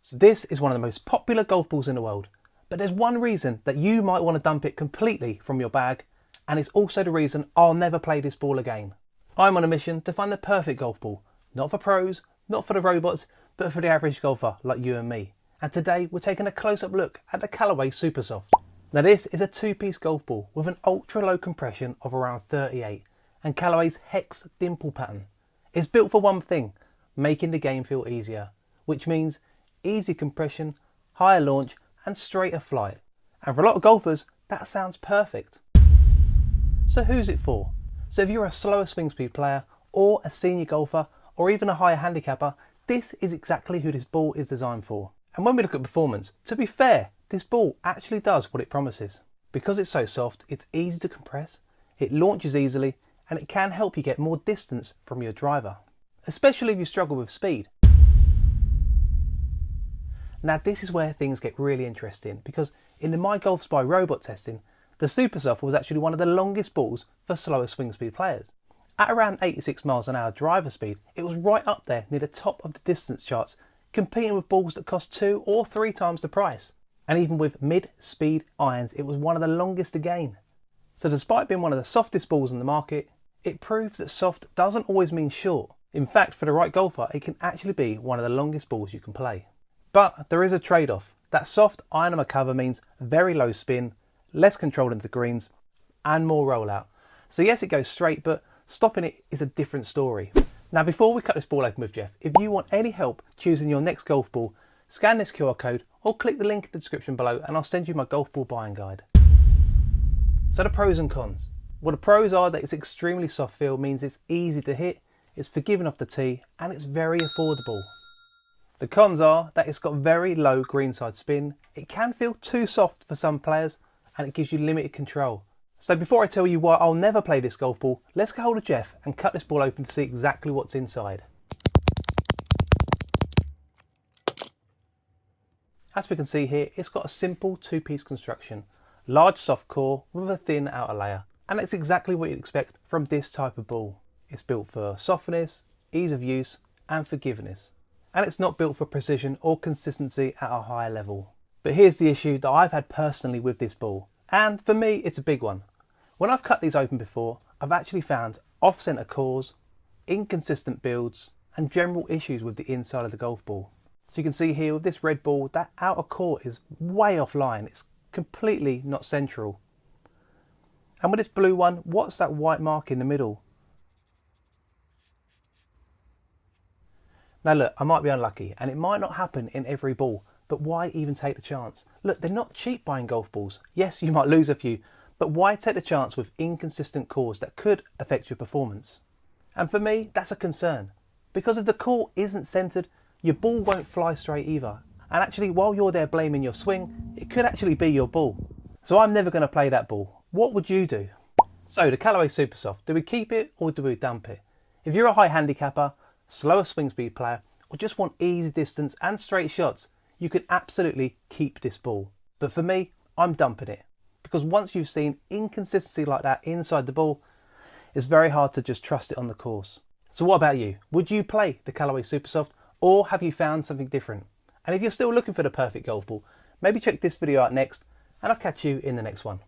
So this is one of the most popular golf balls in the world, but there's one reason that you might want to dump it completely from your bag, and it's also the reason I'll never play this ball again. I'm on a mission to find the perfect golf ball, not for pros, not for the robots, but for the average golfer like you and me. And today we're taking a close-up look at the Callaway Supersoft. Now this is a two-piece golf ball with an ultra-low compression of around 38 and Callaway's hex dimple pattern. It's built for one thing, making the game feel easier, which means easy compression, higher launch and straighter flight. And for a lot of golfers, that sounds perfect. So who's it for? So if you're a slower swing speed player or a senior golfer or even a higher handicapper, this is exactly who this ball is designed for. And when we look at performance, to be fair, this ball actually does what it promises. Because it's so soft, it's easy to compress, it launches easily, and it can help you get more distance from your driver, especially if you struggle with speed. Now this is where things get really interesting, because in the My Golf Spy robot testing, the Supersoft was actually one of the longest balls for slower swing speed players. At around 86 miles an hour driver speed, it was right up there near the top of the distance charts, competing with balls that cost 2 or 3 times the price. And even with mid-speed irons, it was one of the longest again. So despite being one of the softest balls in the market, it proves that soft doesn't always mean short. In fact, for the right golfer, it can actually be one of the longest balls you can play. But there is a trade-off. That soft iron armour cover means very low spin, less control into the greens, and more rollout. So yes, it goes straight, but stopping it is a different story. Now before we cut this ball open with Jeff, if you want any help choosing your next golf ball, scan this QR code or click the link in the description below and I'll send you my golf ball buying guide. So the pros and cons. Well, the pros are that it's extremely soft feel, means it's easy to hit, it's forgiving off the tee, and it's very affordable. The cons are that it's got very low greenside spin, it can feel too soft for some players, and it gives you limited control. So before I tell you why I'll never play this golf ball, let's get hold of Jeff and cut this ball open to see exactly what's inside. As we can see here, it's got a simple two-piece construction, large soft core with a thin outer layer, and it's exactly what you'd expect from this type of ball. It's built for softness, ease of use and forgiveness, and it's not built for precision or consistency at a higher level. But here's the issue that I've had personally with this ball, and for me it's a big one. When I've cut these open before, I've actually found off-centre cores, inconsistent builds and general issues with the inside of the golf ball. So you can see here with this red ball, that outer core is way offline, it's completely not central. And with this blue one, what's that white mark in the middle? Now look, I might be unlucky and it might not happen in every ball, but why even take the chance? Look, they're not cheap buying golf balls. Yes, you might lose a few, but why take the chance with inconsistent cores that could affect your performance? And for me, that's a concern. Because if the core isn't centred, your ball won't fly straight either. And actually, while you're there blaming your swing, it could actually be your ball. So I'm never going to play that ball. What would you do? So the Callaway Supersoft, do we keep it or do we dump it? If you're a high handicapper, slower swing speed player, or just want easy distance and straight shots, you can absolutely keep this ball. But for me, I'm dumping it. Because once you've seen inconsistency like that inside the ball, it's very hard to just trust it on the course. So what about you? Would you play the Callaway Supersoft or have you found something different? And if you're still looking for the perfect golf ball, maybe check this video out next and I'll catch you in the next one.